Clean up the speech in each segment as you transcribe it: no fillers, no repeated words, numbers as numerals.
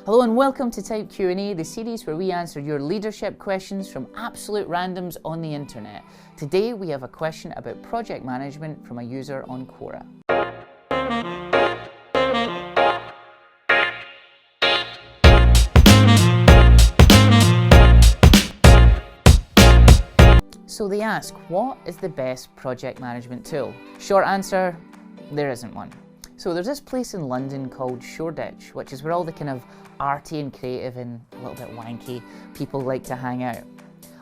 Hello and welcome to Type Q&A, the series where we answer your leadership questions from absolute randoms on the internet. Today we have a question about project management from a user on Quora. So they ask, what is the best project management tool? Short answer, there isn't one. So there's this place in London called Shoreditch, which is where all the kind of arty and creative and a little bit wanky people like to hang out.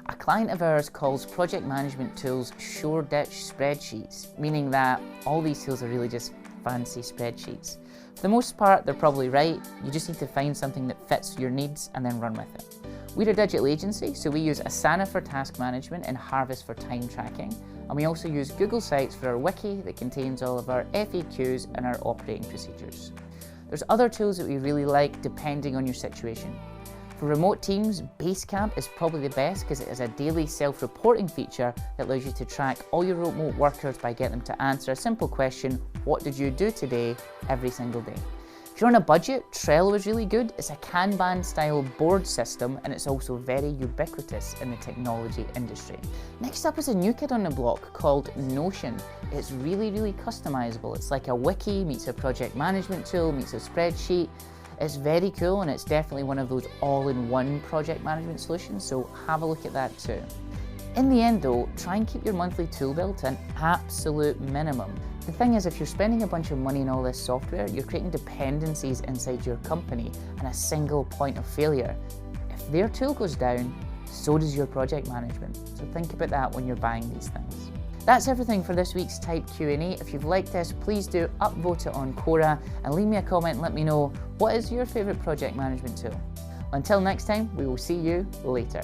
A client of ours calls project management tools Shoreditch Spreadsheets, meaning that all these tools are really just fancy spreadsheets. For the most part, they're probably right. You just need to find something that fits your needs and then run with it. We're a digital agency, so we use Asana for task management and Harvest for time tracking. And we also use Google Sites for our wiki that contains all of our FAQs and our operating procedures. There's other tools that we really like depending on your situation. For remote teams, Basecamp is probably the best because it has a daily self-reporting feature that allows you to track all your remote workers by getting them to answer a simple question, what did you do today, every single day. If you're on a budget, Trello is really good. It's a Kanban style board system and it's also very ubiquitous in the technology industry. Next up is a new kid on the block called Enocean. It's really customizable. It's like a wiki meets a project management tool, meets a spreadsheet. It's very cool and it's definitely one of those all-in-one project management solutions, so have a look at that too. In the end though, try and keep your monthly tool bill to an absolute minimum. The thing is, if you're spending a bunch of money on all this software, you're creating dependencies inside your company and a single point of failure. If their tool goes down, so does your project management. So think about that when you're buying these things. That's everything for this week's Type Q&A. If you've liked this, please do upvote it on Quora and leave me a comment and let me know what is your favourite project management tool. Until next time, we will see you later.